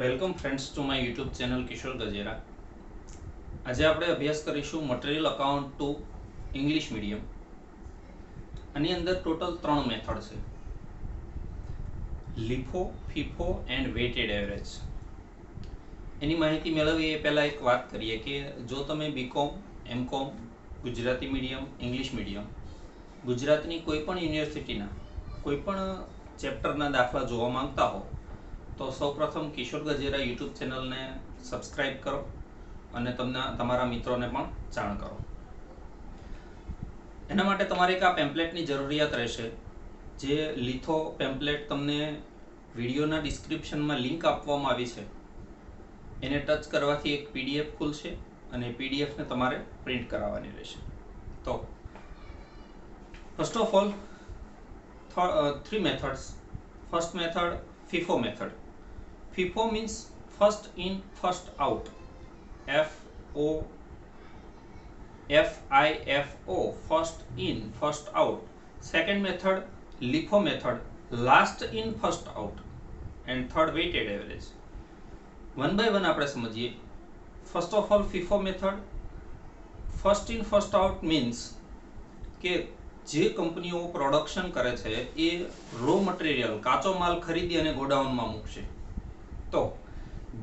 Welcome friends to my YouTube channel Kishor Gajera. આજે આપણે અભ્યાસ કરીશું material account to English medium. આની અંદર ટોટલ 3 મેથડ છે: LIFO, FIFO and weighted average. એની માહિતી મેળવીએ એ પહેલાં એક વાત કરીએ કે જો તમે B Com, M Com, Gujarati medium, English medium, ગુજરાતની કોઈ પણ યુનિવર્સિટીના કોઈ પણ ચેપ્ટરના દાખલા જોવા માંગતા હો તો સૌપ્રથમ કિશોર ગજેરા યુટ્યુબ ચેનલને સબસ્ક્રાઇબ કરો અને તમારા મિત્રોને પણ જાણ કરો. એના માટે તમારે એક આ પેમ્પલેટની જરૂરિયાત રહેશે. જે લીથો પેમ્પલેટ તમને વિડીયોના ડિસ્ક્રિપ્શનમાં લિંક આપવામાં આવી છે એને ટચ કરવાથી એક પીડીએફ ખુલશે અને પીડીએફને તમારે પ્રિન્ટ કરાવવાની રહેશે. તો first of all 3 methods. First method, FIFO method. FIFO means first in first out. FIFO, first in first out. Second method, LIFO method, last in first out. And third, weighted average. One by one આપણે સમજીએ. First of all, FIFO method. First in first out means કે જે કંપનીઓ production કરે છે એ raw material કાચો માલ ખરીદી અને ગોડાઉનમાં મૂકશે. તો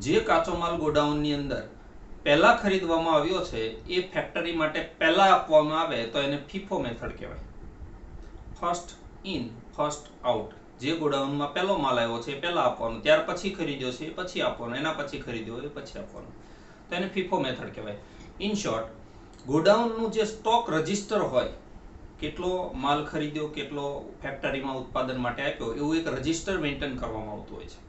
જે કાચો માલ ગોડાઉનની અંદર પહેલા ખરીદવામાં આવ્યો છે એ ફેક્ટરી માટે પહેલા આપવામાં આવે તો એને ફીફો મેથડ કહેવાય. First in first out. જે ગોડાઉનમાં પહેલો માલ આવ્યો છે એ પહેલા આપવાનો, ત્યાર પછી ખરીદ્યો છે એ પછી આપવાનો, એના પછી ખરીદ્યો એ પછી આપવાનો, તો એને ફીફો મેથડ કહેવાય. ઇન શોર્ટ, ગોડાઉનનું જે સ્ટોક રજિસ્ટર હોય, કેટલો માલ ખરીદ્યો, કેટલો ફેક્ટરીમાં ઉત્પાદન માટે આપ્યો, એવું એક રજિસ્ટર મેન્ટેન કરવામાં આવતું હોય છે.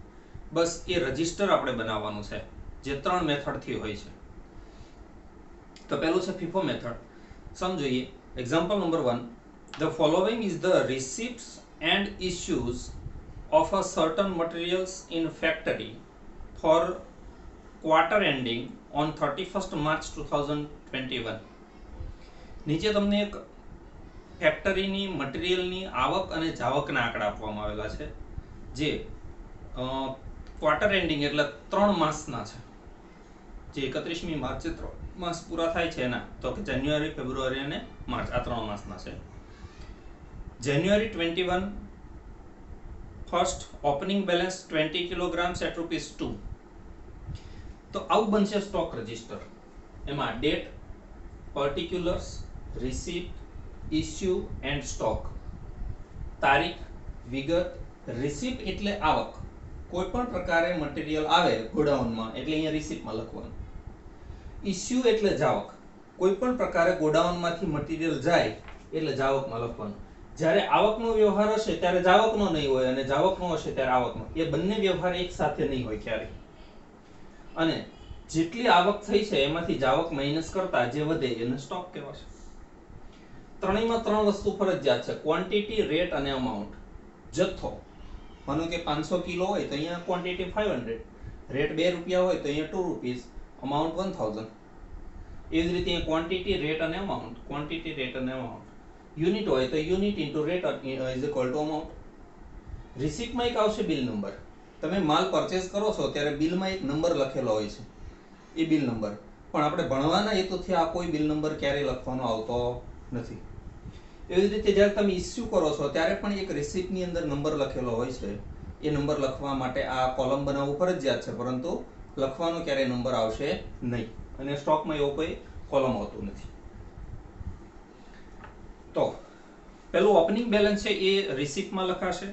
બસ એ રજિસ્ટર આપણે બનાવવાનું છે, જે 3 મેથડથી હોય છે. તો પહેલું છે ફીફો મેથડ. સમજીએ. Example number 1. The following is the receipts and issues of a certain materials in factory for quarter ending on 31st March 2021. નીચે તમને એક ફેક્ટરીની મટીરિયલની આવક અને જાવકના આંકડા આપવામાં આવેલા છે જે ક્વાર્ટર એન્ડિંગ એટલે 3 માસના છે. જે 31મી માર્ચે 3 માસ પૂરા થાય છે એના, તો કે જાન્યુઆરી, ફેબ્રુઆરી અને માર્ચ, આ 3 માસના છે. જાન્યુઆરી 21 first opening balance 20 kilograms at ₹2. તો આવું બનશે સ્ટોક રજિસ્ટર. એમાં date, પર્ટિક્યુલર્સ, receipt, issue and stock. તારીખ, વિગત. રિસીપ્ટ એટલે આવક. કોઈ પણ પ્રકારે મટીરિયલ આવે ગોડાઉનમાં એટલે અહીંયા રિસીપ્ટમાં લખવાનું. ઇસ્યુ એટલે જાવક. કોઈ પણ પ્રકારે ગોડાઉનમાંથી મટીરિયલ જાય એટલે જાવકમાં લખવાનું. જ્યારે આવકનો વ્યવહાર હશે ત્યારે જાવકનો નહીં હોય અને જાવકનો હશે ત્યારે આવકનો. એ બંને વ્યવહાર એક સાથે નહીં હોય ક્યારે. અને જેટલી આવક થઈ છે એમાંથી જાવક માઈનસ કરતા જે વધે એને સ્ટોક કહેવાશે. ત્રણેયમાં 3 વસ્તુ ફરજિયાત છે: ક્વોન્ટિટી, રેટ અને અમાઉન્ટ. જથ્થો, માનો કે 500 કિલો હોય તો અહીંયા ક્વોન્ટિટી 500, રેટ ₹2 હોય તો અહીંયા ₹2, અમાઉન્ટ 1000. એવી જ રીતે ક્વોન્ટિટી, રેટ અને અમાઉન્ટ, ક્વોન્ટિટી, રેટ અને અમાઉન્ટ. યુનિટ હોય તો unit into rate is equal to amount. રિસીપ્ટમાં એક આવશે બિલ નંબર. તમે માલ પરચેસ કરો છો ત્યારે બિલમાં એક નંબર લખેલો હોય છે, એ બિલ નંબર. પણ આપણે ભણવાના હેતુથી આ કોઈ બિલ નંબર ક્યારેય લખવાનો આવતો નથી. એવી જ રીતે જ્યારે તમે ઇસ્યુ કરો છો ત્યારે પણ એક રિસીપ્ટની અંદર નંબર લખેલો હોય છે. એ નંબર લખવા માટે આ કોલમ બનાવવું ફરજિયાત છે, પરંતુ લખવાનો ક્યારેય નંબર આવશે નહીં. અને સ્ટોકમાં એવો કોઈ કોલમ આવતું નથી. તો પેલું ઓપનિંગ બેલેન્સ છે એ રિસીપ્ટમાં લખાશે.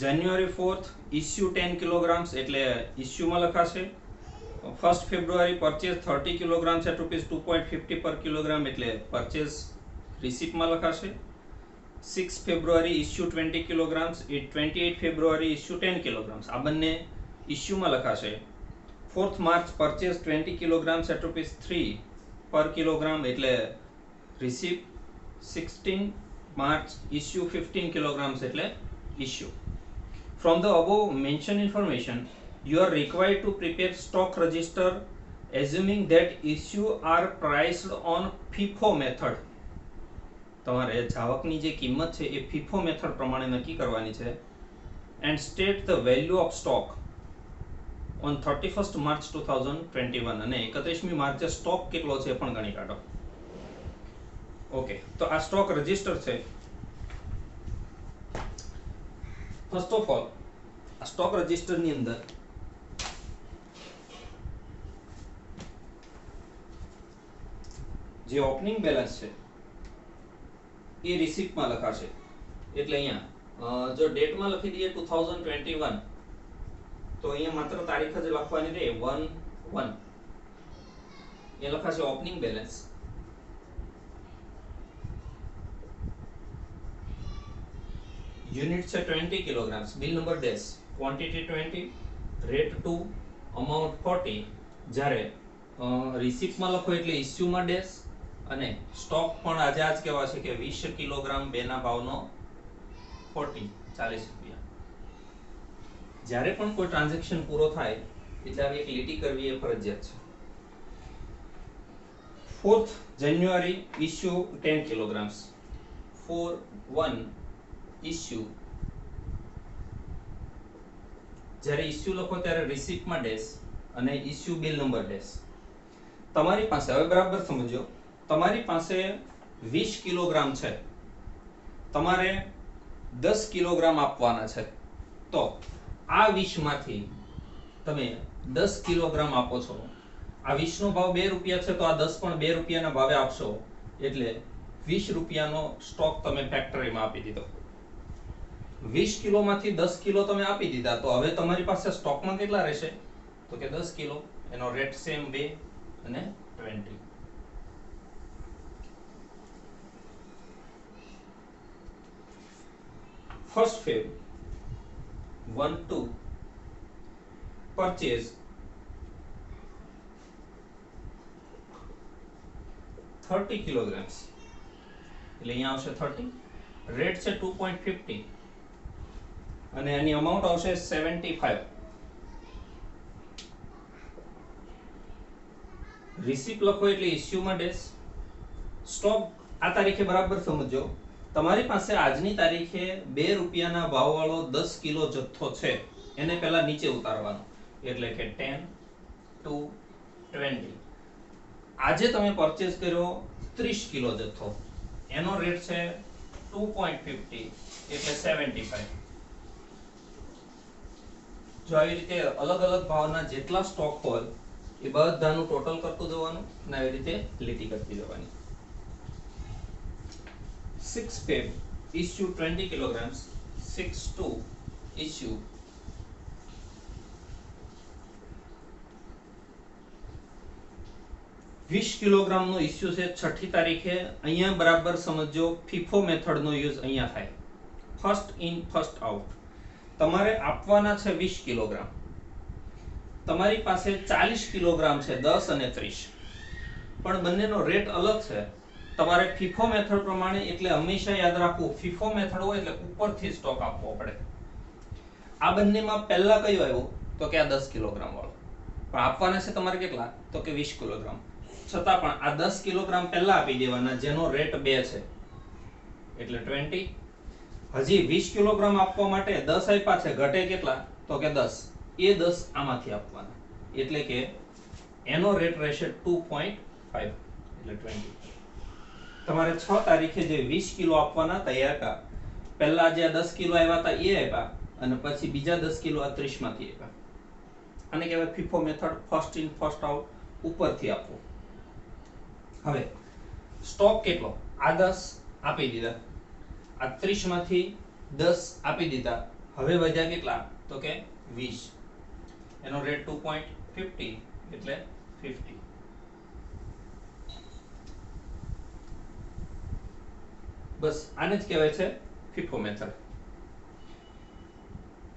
જાન્યુઆરી 4th ઇસ્યુ 10 kilograms એટલે ઇસ્યુમાં લખાશે. 1st February purchase 30 kilograms at ₹2.50 per kilogram એટલે પરચેસ રિસીપ્ટમાં લખાશે. 6 ફેબ્રુઆરી ઇસ્યુ 20 kilograms, 28 ફેબ્રુઆરી ઇસ્યુ 10 kilograms, આ બંને ઇસ્યુમાં લખાશે. 4th March purchase 20 kilograms at ₹3 per kilogram એટલે રિસીપ્ટ. 16 માર્ચ ઇસ્યુ 15 kilograms એટલે issue. From the above mentioned information, you are required to prepare stock register assuming that issue are priced on FIFO method. તમારે જાવકની જે કિંમત છે એ FIFO method પ્રમાણે નક્કી કરવાની છે. And state the value of stock. On 31st March 2021 અને 31મી માર્ચે સ્ટોક કેટલો છે પણ ગણી કાઢો. ઓકે, તો આ સ્ટોક રજિસ્ટર છે. ફર્સ્ટ ઓફ ઓલ આ સ્ટોક રજિસ્ટર ની અંદર જે ઓપનિંગ બેલેન્સ છે એ રિસિપ્ટમાં લખાશે. એટલે અહીંયા જો ડેટમાં લખી દઈએ 2021 તો અહીંયા માત્ર તારીખ જ લખવાની રહે 1/1 એ લખાશે ઓપનિંગ બેલેન્સ. યુનિટ છે 20 kilograms, bill number dash, quantity 20, rate 2, amount 40. જ્યારે રિસિપ્ટમાં લખો એટલે ઇસ્યુમાં ડેશ અને સ્ટોક પણ આજે આજ કહેવા છે કે 20 કિલોગ્રામ બેના ભાવનો 40 રૂપિયા. જ્યારે પણ કોઈ ટ્રાન્ઝેક્શન પૂરો થાય એટલે આવી એક લીટી કરવી એ ફરજિયાત છે. 4th જાન્યુઆરી ઇસ્યુ 10 કિલોગ્રામ્સ, 4/1 ઇસ્યુ. જ્યારે ઇસ્યુ લખો ત્યારે રિસિપ્ટમાં ડેશ અને ઇસ્યુ બિલ નંબર ડેશ. તમારી પાસે હવે બરાબર સમજો, તમારી પાસે 20 કિલોગ્રામ છે, તમારે 10 કિલોગ્રામ આપવાના છે. તો આ 20 માંથી તમે 10 કિલોગ્રામ આપો છો. આ 20 નો ભાવ 2 રૂપિયા છે તો આ 10 પણ 2 રૂપિયાના ભાવે આપશો એટલે 20 રૂપિયાનો સ્ટોક તમે ફેક્ટરીમાં આપી દીધો. 20 કિલો માંથી 10 કિલો તમે આપી દીધા તો હવે તમારી પાસે સ્ટોકમાં કેટલા રહેશે તો કે 10 કિલો. એનો રેટ સેમ 2 અને 20. First Feb 1/2 purchase 30 kilograms એટલે અહીંયા આવશે 30, રેટ છે 2.50 અને એની અમાઉન્ટ આવશે 75. રિસિપ્ટ લખો એટલે ઇસ્યુમાં ડેશ. સ્ટોક આ તારીખે બરાબર સમજો, તમારી પાસે આજની તારીખે 2 રૂપિયાના ભાવવાળો 10 કિલો જથ્થો છે એને પહેલા નીચે ઉતારવાનો એટલે કે 10 to 20. આજે તમે પરચેસ કર્યો 30 કિલો જથ્થો, એનો રેટ છે 2.50 એટલે 75. જો આવી રીતે અલગ અલગ ભાવના જેટલા સ્ટોક હોય એ બધાનું ટોટલ કરતું જવાનું અને આવી રીતે લીટી કરતી જવાની. 6 Feb issue 20 kilograms, 6/2 issue 20 kilogram નો ઇસ્યુ છે 6ઠી તારીખે. અહીંયા બરાબર સમજો, ફીફો મેથડ નો યુઝ અહીંયા થાય. First in first out. તમારે આપવાના છે 20 કિલોગ્રામ, તમારી પાસે 40 કિલોગ્રામ છે, 10 અને 30, પણ બંનેનો રેટ અલગ છે. તમારે ફીફો મેથડ પ્રમાણે, એટલે હંમેશા યાદ રાખવું ફીફો મેથડ હોય એટલે ઉપરથી સ્ટોક આપવો પડે. આ બંનેમાં પહેલા કયો આવ્યો તો કે આ 10 કિલોગ્રામ વાળો, પણ આપવાના છે તમારે કેટલા તો કે 20 કિલોગ્રામ. છતાં પણ આ 10 કિલોગ્રામ પહેલા આપી દેવાના જેનો રેટ 2 છે એટલે 20. હજી 20 કિલોગ્રામ આપવા માટે 10 આપ્યા છે, ઘટે કેટલા તો કે 10, એ 10 આમાંથી આપવાના એટલે કે એનો રેટ રહેશે 2.5 એટલે 20. તમારે 6 તારીખે જે 20 કિલો આપવાના તૈયાર હતા, પહેલા જે 10 કિલો આવ્યા હતા એ આપ્યા અને પછી બીજા 10 કિલો આ 30 માંથી આપ્યા. આને કહેવાય FIFO method, first in first out, ઉપરથી આપવો. હવે સ્ટોક કેટલો, આ 10 આપી દીધા, આ 30 માંથી 10 આપી દીધા, હવે વધ્યા કેટલા તો કે 20, એનો રેટ 2.50 એટલે 50. બસ આને જ કહેવાય છે ફીફો મેથડ.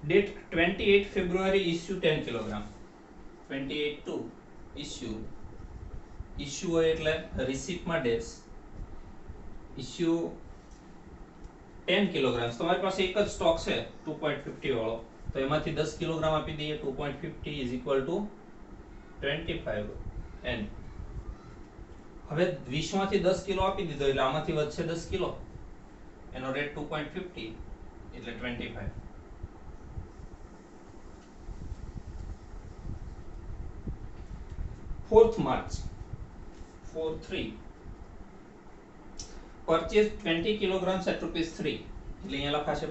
ડેટ 28 ફેબ્રુઆરી ઇસ્યુ 10 કિલોગ્રામ, 28/2 ઇસ્યુ. ઇસ્યુ હોય એટલે રિસિપ્ટમાં ડેશ, ઇસ્યુ 10 કિલોગ્રામ. તમારી પાસે એક જ સ્ટોક છે 2.50 વાળો, તો એમાંથી 10 કિલોગ્રામ આપી દઈએ. 2.50 = 25 n. હવે 20 માંથી 10 કિલો આપી દીધો એટલે આમાંથી વધશે 10 કિલો, એનો રેટ 2.50 એટલે 25. 4th March 4/3 purchase 20 kilograms at ₹3 એટલે અહીંયા લખાશે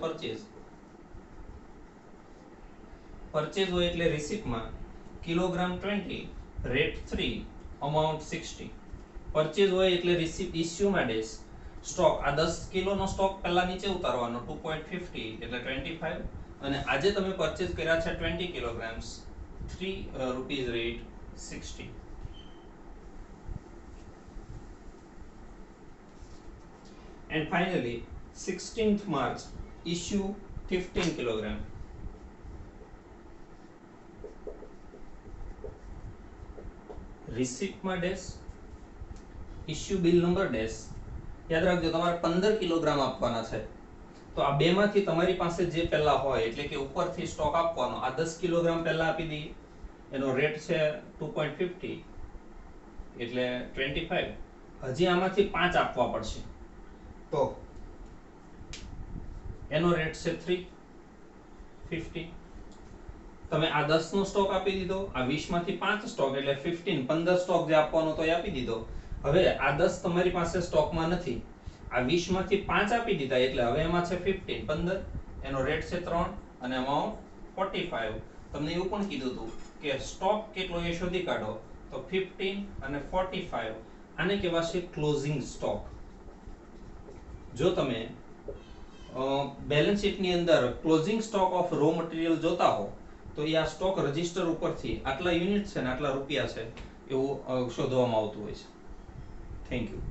પરચેઝ હોય એટલે રિસીપ્ટમાં કિલોગ્રામ 20 રેટ 3 અમાઉન્ટ 60 પરચેઝ હોય એટલે રિસીપ્ટ ઇશ્યુમાં ડેશ સ્ટોક આ 10 કિલોનો સ્ટોક પહેલા નીચે ઉતારવાનો 2.50 એટલે 25 અને આજે તમે પરચેઝ કર્યા છે 20 kilograms 3 rupees rate 60 and finally 16th March issue 15 kilogram રિસીપ્ટમાં dash issue bill number dash યાદ રાખજો તમારે 15 કિલોગ્રામ આપવાના છે તો આ બેમાંથી તમારી પાસે જે પહેલા હોય એટલે કે ઉપરથી સ્ટોક આપવાનો આ 10 કિલોગ્રામ પહેલા આપી દઈએ એનો રેટ છે 2.50 એટલે 25 હજી આમાંથી 5 આપવા પડશે તો એનો રેટ છે 350 તમે આ 10 નો સ્ટોક આપી દીધો આ 20 માંથી 5 સ્ટોક એટલે 15 સ્ટોક જે આપવાનો તો એ આપી દીધો હવે આ 10 તમારી પાસે સ્ટોકમાં નથી આ 20 માંથી 5 આપી દીધા એટલે હવે એમાં છે 15 એનો રેટ છે 3 અને અમાઉન્ટ 45 તમને એવું પણ કીધું હતું કે સ્ટોક કેટલો એ શોધી કાઢો તો 15 અને 45 આને કહેવાશે ક્લોઝિંગ સ્ટોક જો તમે બેલેન્સ શીટની અંદર closing stock of row material જોતા હો તો એ આ સ્ટોક રજિસ્ટર ઉપરથી આટલા યુનિટ છે ને આટલા રૂપિયા છે એવું શોધવામાં આવતું હોય છે થેન્ક યુ